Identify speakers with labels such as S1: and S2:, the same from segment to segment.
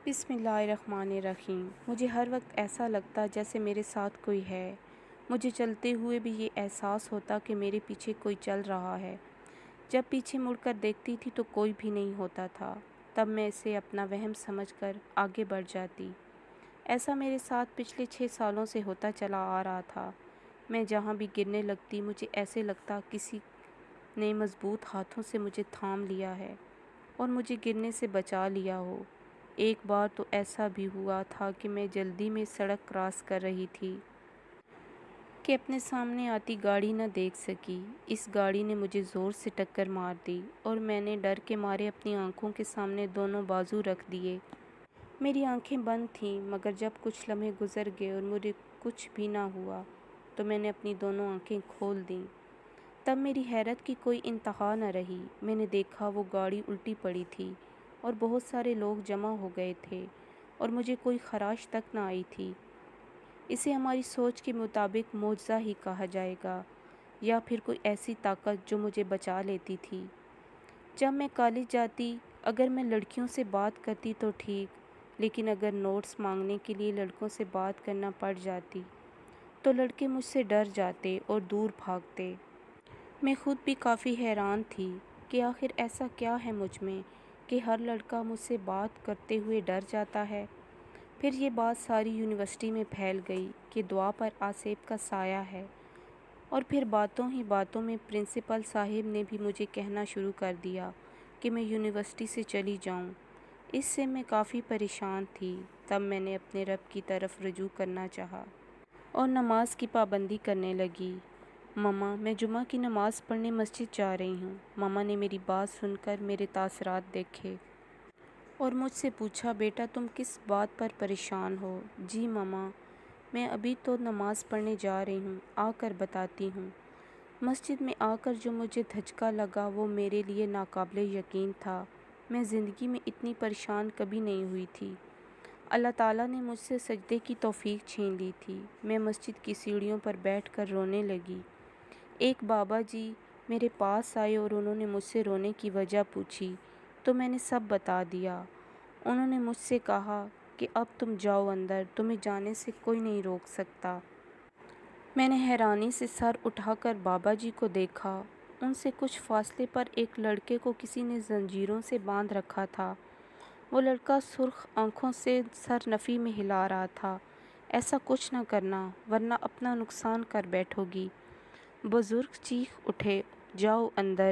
S1: بسم اللہ الرحمن الرحیم۔ مجھے ہر وقت ایسا لگتا جیسے میرے ساتھ کوئی ہے۔ مجھے چلتے ہوئے بھی یہ احساس ہوتا کہ میرے پیچھے کوئی چل رہا ہے۔ جب پیچھے مڑ کر دیکھتی تھی تو کوئی بھی نہیں ہوتا تھا، تب میں اسے اپنا وہم سمجھ کر آگے بڑھ جاتی۔ ایسا میرے ساتھ پچھلے 6 سالوں سے ہوتا چلا آ رہا تھا۔ میں جہاں بھی گرنے لگتی مجھے ایسے لگتا کسی نے مضبوط ہاتھوں سے مجھے تھام لیا ہے اور مجھے گرنے سے بچا لیا ہو۔ ایک بار تو ایسا بھی ہوا تھا کہ میں جلدی میں سڑک کراس کر رہی تھی کہ اپنے سامنے آتی گاڑی نہ دیکھ سکی۔ اس گاڑی نے مجھے زور سے ٹکر مار دی اور میں نے ڈر کے مارے اپنی آنکھوں کے سامنے دونوں بازو رکھ دیے۔ میری آنکھیں بند تھیں، مگر جب کچھ لمحے گزر گئے اور مجھے کچھ بھی نہ ہوا تو میں نے اپنی دونوں آنکھیں کھول دیں۔ تب میری حیرت کی کوئی انتہا نہ رہی۔ میں نے دیکھا وہ گاڑی الٹی پڑی تھی اور بہت سارے لوگ جمع ہو گئے تھے اور مجھے کوئی خراش تک نہ آئی تھی۔ اسے ہماری سوچ کے مطابق معجزہ ہی کہا جائے گا یا پھر کوئی ایسی طاقت جو مجھے بچا لیتی تھی۔ جب میں کالج جاتی، اگر میں لڑکیوں سے بات کرتی تو ٹھیک، لیکن اگر نوٹس مانگنے کے لیے لڑکوں سے بات کرنا پڑ جاتی تو لڑکے مجھ سے ڈر جاتے اور دور بھاگتے۔ میں خود بھی کافی حیران تھی کہ آخر ایسا کیا ہے مجھ میں کہ ہر لڑکا مجھ سے بات کرتے ہوئے ڈر جاتا ہے۔ پھر یہ بات ساری یونیورسٹی میں پھیل گئی کہ دعا پر آصف کا سایہ ہے، اور پھر باتوں ہی باتوں میں پرنسپل صاحب نے بھی مجھے کہنا شروع کر دیا کہ میں یونیورسٹی سے چلی جاؤں۔ اس سے میں کافی پریشان تھی۔ تب میں نے اپنے رب کی طرف رجوع کرنا چاہا اور نماز کی پابندی کرنے لگی۔ مما، میں جمعہ کی نماز پڑھنے مسجد جا رہی ہوں۔ مما نے میری بات سن کر میرے تاثرات دیکھے اور مجھ سے پوچھا، بیٹا تم کس بات پر پریشان ہو؟ جی مما، میں ابھی تو نماز پڑھنے جا رہی ہوں، آ کر بتاتی ہوں۔ مسجد میں آ کر جو مجھے دھچکا لگا وہ میرے لیے ناقابل یقین تھا۔ میں زندگی میں اتنی پریشان کبھی نہیں ہوئی تھی۔ اللہ تعالیٰ نے مجھ سے سجدے کی توفیق چھین لی تھی۔ میں مسجد کی سیڑھیوں پر بیٹھ کر رونے لگی۔ ایک بابا جی میرے پاس آئے اور انہوں نے مجھ سے رونے کی وجہ پوچھی تو میں نے سب بتا دیا۔ انہوں نے مجھ سے کہا کہ اب تم جاؤ اندر، تمہیں جانے سے کوئی نہیں روک سکتا۔ میں نے حیرانی سے سر اٹھا کر بابا جی کو دیکھا۔ ان سے کچھ فاصلے پر ایک لڑکے کو کسی نے زنجیروں سے باندھ رکھا تھا۔ وہ لڑکا سرخ آنکھوں سے سر نفی میں ہلا رہا تھا، ایسا کچھ نہ کرنا ورنہ اپنا نقصان کر بیٹھو گی۔ بزرگ چیخ اٹھے، جاؤ اندر۔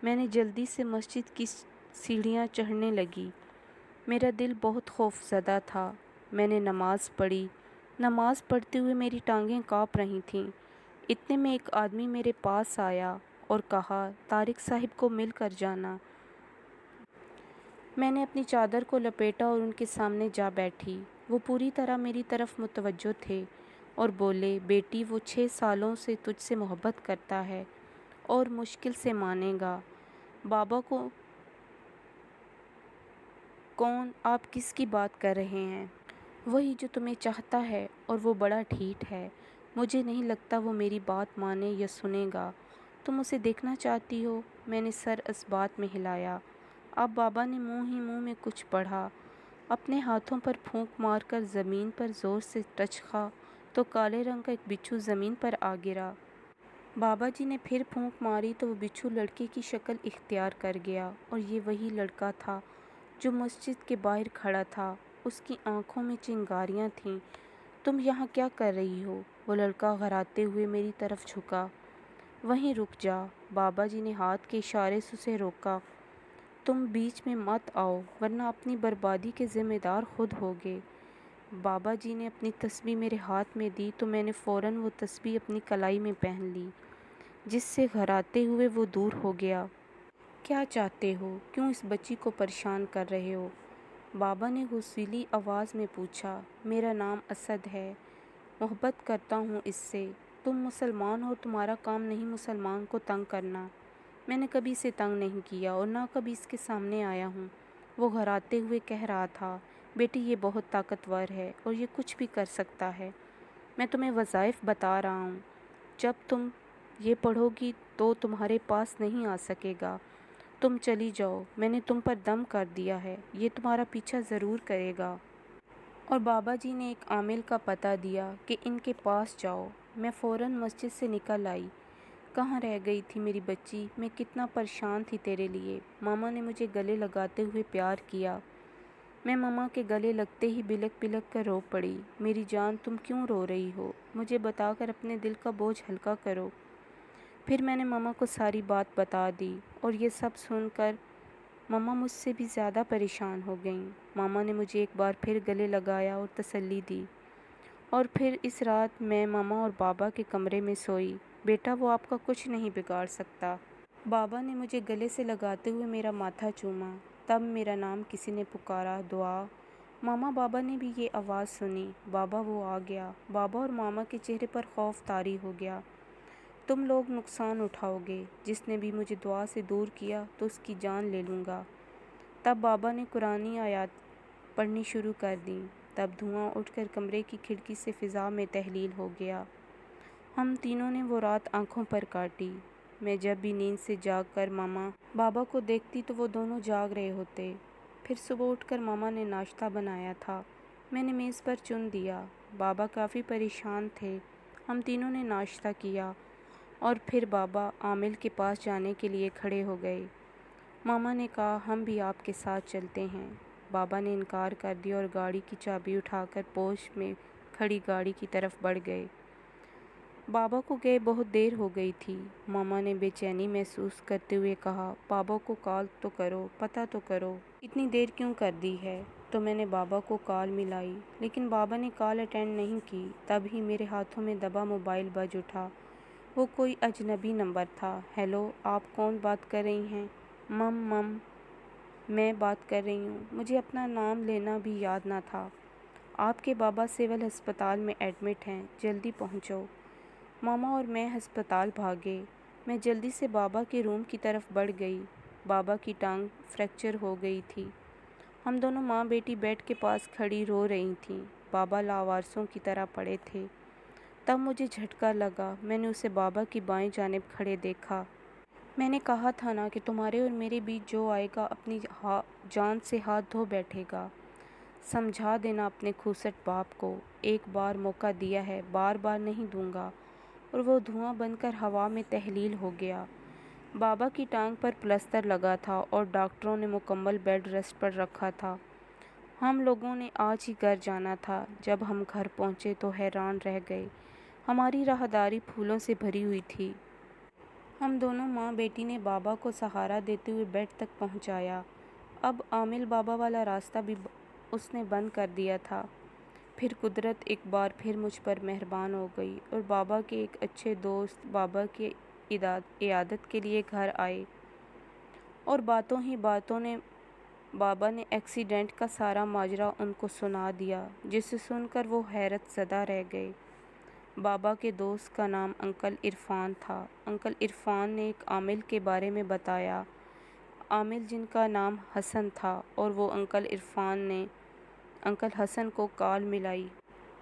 S1: میں نے جلدی سے مسجد کی سیڑھیاں چڑھنے لگی۔ میرا دل بہت خوف زدہ تھا۔ میں نے نماز پڑھی۔ نماز پڑھتے ہوئے میری ٹانگیں کانپ رہی تھیں۔ اتنے میں ایک آدمی میرے پاس آیا اور کہا، طارق صاحب کو مل کر جانا۔ میں نے اپنی چادر کو لپیٹا اور ان کے سامنے جا بیٹھی۔ وہ پوری طرح میری طرف متوجہ تھے اور بولے، بیٹی وہ 6 سالوں سے تجھ سے محبت کرتا ہے اور مشکل سے مانے گا۔ بابا کو کون؟ آپ کس کی بات کر رہے ہیں؟ وہی جو تمہیں چاہتا ہے، اور وہ بڑا ڈھیٹ ہے۔ مجھے نہیں لگتا وہ میری بات مانے یا سنے گا۔ تم اسے دیکھنا چاہتی ہو؟ میں نے سر اس بات میں ہلایا۔ اب بابا نے منہ ہی منہ میں کچھ پڑھا۔ اپنے ہاتھوں پر پھونک مار کر زمین پر زور سے ٹچکا تو کالے رنگ کا ایک بچھو زمین پر آ گرا۔ بابا جی نے پھر پھونک ماری تو وہ بچھو لڑکے کی شکل اختیار کر گیا، اور یہ وہی لڑکا تھا جو مسجد کے باہر کھڑا تھا۔ اس کی آنکھوں میں چنگاریاں تھیں۔ تم یہاں کیا کر رہی ہو؟ وہ لڑکا غراتے ہوئے میری طرف جھکا۔ وہیں رک جا۔ بابا جی نے ہاتھ کے اشارے سے اسے روکا۔ تم بیچ میں مت آؤ ورنہ اپنی بربادی کے ذمہ دار خود ہوگے۔ بابا جی نے اپنی تسبیح میرے ہاتھ میں دی تو میں نے فوراً وہ تسبیح اپنی کلائی میں پہن لی، جس سے غراتے ہوئے وہ دور ہو گیا۔ کیا چاہتے ہو؟ کیوں اس بچی کو پریشان کر رہے ہو؟ بابا نے غصیلی آواز میں پوچھا۔ میرا نام اسد ہے، محبت کرتا ہوں اس سے۔ تم مسلمان ہو، تمہارا کام نہیں مسلمان کو تنگ کرنا۔ میں نے کبھی اسے تنگ نہیں کیا اور نہ کبھی اس کے سامنے آیا ہوں۔ وہ غراتے ہوئے کہہ رہا تھا، بیٹی یہ بہت طاقتور ہے اور یہ کچھ بھی کر سکتا ہے۔ میں تمہیں وظائف بتا رہا ہوں، جب تم یہ پڑھو گی تو تمہارے پاس نہیں آ سکے گا۔ تم چلی جاؤ، میں نے تم پر دم کر دیا ہے، یہ تمہارا پیچھا ضرور کرے گا۔ اور بابا جی نے ایک عامل کا پتہ دیا کہ ان کے پاس جاؤ۔ میں فوراً مسجد سے نکل آئی۔ کہاں رہ گئی تھی میری بچی، میں کتنا پریشان تھی تیرے لیے۔ ماما نے مجھے گلے لگاتے ہوئے پیار کیا۔ میں ماما کے گلے لگتے ہی بلک بلک کر رو پڑی۔ میری جان، تم کیوں رو رہی ہو؟ مجھے بتا کر اپنے دل کا بوجھ ہلکا کرو۔ پھر میں نے ماما کو ساری بات بتا دی، اور یہ سب سن کر ماما مجھ سے بھی زیادہ پریشان ہو گئیں۔ ماما نے مجھے ایک بار پھر گلے لگایا اور تسلی دی، اور پھر اس رات میں ماما اور بابا کے کمرے میں سوئی۔ بیٹا، وہ آپ کا کچھ نہیں بگاڑ سکتا۔ بابا نے مجھے گلے سے لگاتے ہوئے میرا ماتھا چوما۔ تب میرا نام کسی نے پکارا، دعا۔ ماما بابا نے بھی یہ آواز سنی۔ بابا، وہ آ گیا۔ بابا اور ماما کے چہرے پر خوف طاری ہو گیا۔ تم لوگ نقصان اٹھاؤ گے، جس نے بھی مجھے دعا سے دور کیا تو اس کی جان لے لوں گا۔ تب بابا نے قرآنی آیات پڑھنی شروع کر دیں۔ تب دھواں اٹھ کر کمرے کی کھڑکی سے فضا میں تحلیل ہو گیا۔ ہم تینوں نے وہ رات آنکھوں پر کاٹی۔ میں جب بھی نیند سے جاگ کر ماما بابا کو دیکھتی تو وہ دونوں جاگ رہے ہوتے۔ پھر صبح اٹھ کر ماما نے ناشتہ بنایا تھا، میں نے میز پر چن دیا۔ بابا کافی پریشان تھے۔ ہم تینوں نے ناشتہ کیا، اور پھر بابا عامل کے پاس جانے کے لیے کھڑے ہو گئے۔ ماما نے کہا، ہم بھی آپ کے ساتھ چلتے ہیں۔ بابا نے انکار کر دیا اور گاڑی کی چابی اٹھا کر پوش میں کھڑی گاڑی کی طرف بڑھ گئے۔ بابا کو گئے بہت دیر ہو گئی تھی۔ ماما نے بے چینی محسوس کرتے ہوئے کہا، بابا کو کال تو کرو، پتہ تو کرو، اتنی دیر کیوں کر دی ہے؟ تو میں نے بابا کو کال ملائی، لیکن بابا نے کال اٹینڈ نہیں کی۔ تب ہی میرے ہاتھوں میں دبا موبائل بج اٹھا۔ وہ کوئی اجنبی نمبر تھا۔ ہیلو، آپ کون بات کر رہی ہیں؟ مم، میں بات کر رہی ہوں۔ مجھے اپنا نام لینا بھی یاد نہ تھا۔ آپ کے بابا سول ہسپتال میں ایڈمٹ ہیں، جلدی پہنچو۔ ماما اور میں ہسپتال بھاگے۔ میں جلدی سے بابا کے روم کی طرف بڑھ گئی۔ بابا کی ٹانگ فریکچر ہو گئی تھی۔ ہم دونوں ماں بیٹی بیڈ کے پاس کھڑی رو رہی تھیں۔ بابا لاوارثوں کی طرح پڑے تھے۔ تب مجھے جھٹکا لگا۔ میں نے اسے بابا کی بائیں جانب کھڑے دیکھا۔ میں نے کہا تھا نا کہ تمہارے اور میرے بیچ جو آئے گا اپنی جان سے ہاتھ دھو بیٹھے گا۔ سمجھا دینا اپنے کھوسٹ باپ کو، ایک بار موقع دیا ہے، بار بار نہیں دوں گا۔ اور وہ دھواں بن کر ہوا میں تحلیل ہو گیا۔ بابا کی ٹانگ پر پلسٹر لگا تھا اور ڈاکٹروں نے مکمل بیڈ ریسٹ پر رکھا تھا۔ ہم لوگوں نے آج ہی گھر جانا تھا۔ جب ہم گھر پہنچے تو حیران رہ گئے۔ ہماری راہداری پھولوں سے بھری ہوئی تھی۔ ہم دونوں ماں بیٹی نے بابا کو سہارا دیتے ہوئے بیڈ تک پہنچایا۔ اب عامل بابا والا راستہ بھی اس نے بند کر دیا تھا۔ پھر قدرت ایک بار پھر مجھ پر مہربان ہو گئی، اور بابا کے ایک اچھے دوست بابا کی عیادت کے لیے گھر آئے، اور باتوں ہی باتوں نے بابا نے ایکسیڈنٹ کا سارا ماجرا ان کو سنا دیا، جسے سن کر وہ حیرت زدہ رہ گئے۔ بابا کے دوست کا نام انکل عرفان تھا۔ انکل عرفان نے ایک عامل کے بارے میں بتایا، عامل جن کا نام حسن تھا، اور وہ انکل عرفان نے انکل حسن کو کال ملائی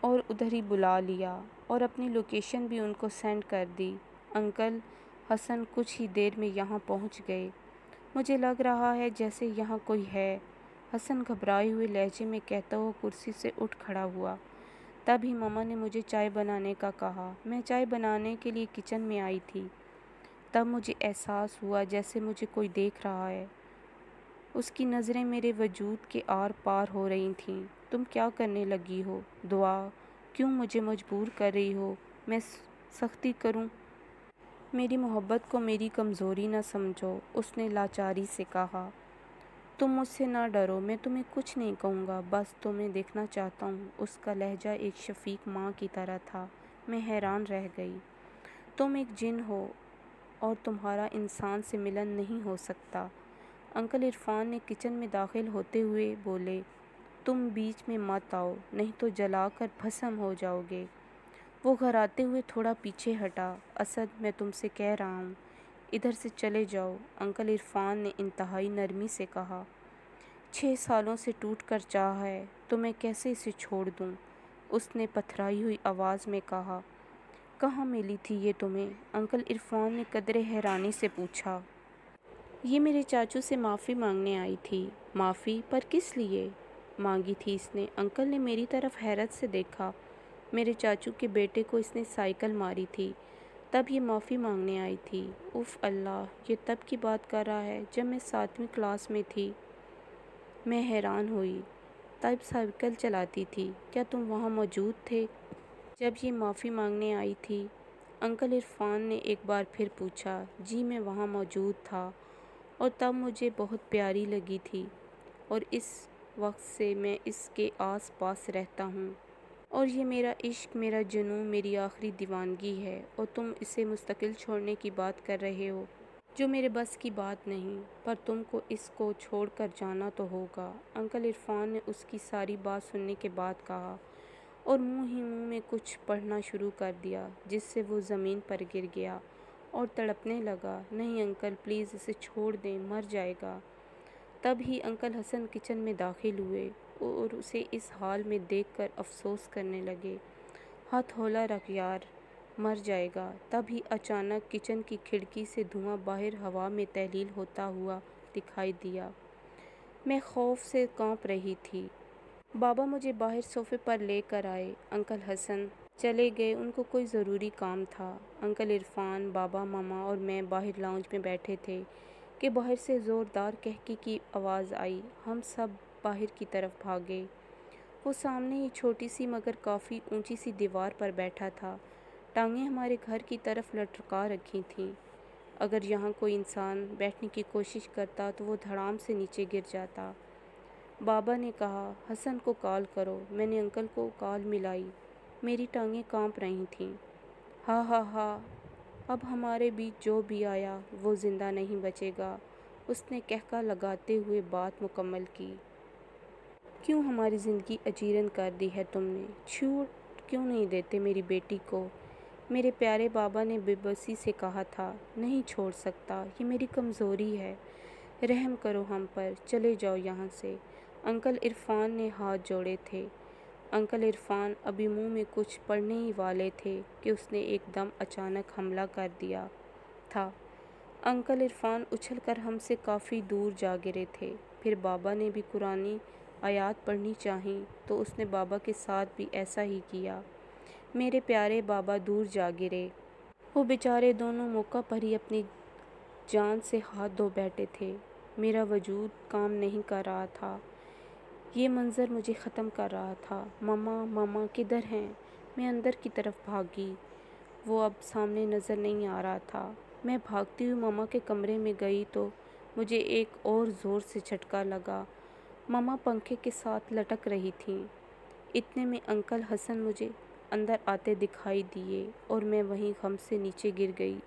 S1: اور ادھر ہی بلا لیا، اور اپنی لوکیشن بھی ان کو سینڈ کر دی۔ انکل حسن کچھ ہی دیر میں یہاں پہنچ گئے۔ مجھے لگ رہا ہے جیسے یہاں کوئی ہے، حسن گھبرائے ہوئے لہجے میں کہتا ہوا کرسی سے اٹھ کھڑا ہوا۔ تب ہی ماما نے مجھے چائے بنانے کا کہا۔ میں چائے بنانے کے لیے کچن میں آئی تھی۔ تب مجھے احساس ہوا جیسے مجھے کوئی دیکھ رہا ہے۔ اس کی نظریں میرے وجود کے آر پار ہو رہی تھیں۔ تم کیا کرنے لگی ہو؟ دعا، کیوں مجھے مجبور کر رہی ہو میں سختی کروں؟ میری محبت کو میری کمزوری نہ سمجھو، اس نے لاچاری سے کہا۔ تم مجھ سے نہ ڈرو، میں تمہیں کچھ نہیں کہوں گا، بس تمہیں دیکھنا چاہتا ہوں۔ اس کا لہجہ ایک شفیق ماں کی طرح تھا۔ میں حیران رہ گئی۔ تم ایک جن ہو، اور تمہارا انسان سے ملن نہیں ہو سکتا۔ انکل عرفان نے کچن میں داخل ہوتے ہوئے بولے، تم بیچ میں مت آؤ، نہیں تو جلا کر بھسم ہو جاؤ گے۔ وہ گھراتے ہوئے تھوڑا پیچھے ہٹا۔ اسد، میں تم سے کہہ رہا ہوں، ادھر سے چلے جاؤ، انکل عرفان نے انتہائی نرمی سے کہا۔ 6 سالوں سے ٹوٹ کر چاہا ہے، تو میں کیسے اسے چھوڑ دوں؟ اس نے پتھرائی ہوئی آواز میں کہا۔ کہاں ملی تھی یہ تمہیں؟ انکل عرفان نے قدرے حیرانی سے پوچھا۔ یہ میرے چاچو سے معافی مانگنے آئی تھی۔ معافی؟ پر کس لیے مانگی تھی اس نے؟ انکل نے میری طرف حیرت سے دیکھا۔ میرے چاچو کے بیٹے کو اس نے سائیکل ماری تھی، تب یہ معافی مانگنے آئی تھی۔ اف اللہ، یہ تب کی بات کر رہا ہے جب میں 7ویں کلاس میں تھی۔ میں حیران ہوئی۔ تب سائیکل چلاتی تھی؟ کیا تم وہاں موجود تھے جب یہ معافی مانگنے آئی تھی؟ انکل عرفان نے ایک بار پھر پوچھا۔ جی میں وہاں موجود تھا، اور تب مجھے بہت پیاری لگی تھی، اور اس وقت سے میں اس کے آس پاس رہتا ہوں، اور یہ میرا عشق، میرا جنون، میری آخری دیوانگی ہے، اور تم اسے مستقل چھوڑنے کی بات کر رہے ہو، جو میرے بس کی بات نہیں۔ پر تم کو اس کو چھوڑ کر جانا تو ہوگا، انکل عرفان نے اس کی ساری بات سننے کے بعد کہا، اور منہ ہی منہ میں کچھ پڑھنا شروع کر دیا، جس سے وہ زمین پر گر گیا اور تڑپنے لگا۔ نہیں انکل، پلیز اسے چھوڑ دیں، مر جائے گا۔ تب ہی انکل حسن کچن میں داخل ہوئے اور اسے اس حال میں دیکھ کر افسوس کرنے لگے۔ ہتھولا رکھ یار، مر جائے گا۔ تب ہی اچانک کچن کی کھڑکی سے دھواں باہر ہوا میں تحلیل ہوتا ہوا دکھائی دیا۔ میں خوف سے کانپ رہی تھی۔ بابا مجھے باہر صوفے پر لے کر آئے۔ انکل حسن چلے گئے، ان کو کوئی ضروری کام تھا۔ انکل عرفان، بابا، ماما اور میں باہر لاؤنج میں بیٹھے تھے کہ باہر سے زوردار کہکے کی آواز آئی۔ ہم سب باہر کی طرف بھاگے۔ وہ سامنے ہی چھوٹی سی مگر کافی اونچی سی دیوار پر بیٹھا تھا، ٹانگیں ہمارے گھر کی طرف لٹکا رکھی تھیں۔ اگر یہاں کوئی انسان بیٹھنے کی کوشش کرتا تو وہ دھڑام سے نیچے گر جاتا۔ بابا نے کہا، حسن کو کال کرو۔ میں نے انکل کو کال ملائی۔ میری ٹانگیں کانپ رہی تھیں۔ ہا ہا ہا، اب ہمارے بیچ جو بھی آیا وہ زندہ نہیں بچے گا، اس نے قہقہہ لگاتے ہوئے بات مکمل کی۔ کیوں ہماری زندگی اجیرن کر دی ہے تم نے؟ چھوڑ کیوں نہیں دیتے میری بیٹی کو؟ میرے پیارے بابا نے بے بسی سے کہا تھا۔ نہیں چھوڑ سکتا، یہ میری کمزوری ہے، رحم کرو ہم پر، چلے جاؤ یہاں سے۔ انکل عرفان نے ہاتھ جوڑے تھے۔ انکل عرفان ابھی منہ میں کچھ پڑھنے ہی والے تھے کہ اس نے ایک دم اچانک حملہ کر دیا تھا۔ انکل عرفان اچھل کر ہم سے کافی دور جا گرے تھے۔ پھر بابا نے بھی قرآنی آیات پڑھنی چاہیں تو اس نے بابا کے ساتھ بھی ایسا ہی کیا۔ میرے پیارے بابا دور جا گرے۔ وہ بیچارے دونوں موقع پر ہی اپنی جان سے ہاتھ دھو بیٹھے تھے۔ میرا وجود کام نہیں کر رہا تھا۔ یہ منظر مجھے ختم کر رہا تھا۔ ماما، ماما کدھر ہیں؟ میں اندر کی طرف بھاگی۔ وہ اب سامنے نظر نہیں آ رہا تھا۔ میں بھاگتی ہوئی ماما کے کمرے میں گئی تو مجھے ایک اور زور سے جھٹکا لگا۔ ماما پنکھے کے ساتھ لٹک رہی تھیں۔ اتنے میں انکل حسن مجھے اندر آتے دکھائی دیے اور میں وہیں غم سے نیچے گر گئی۔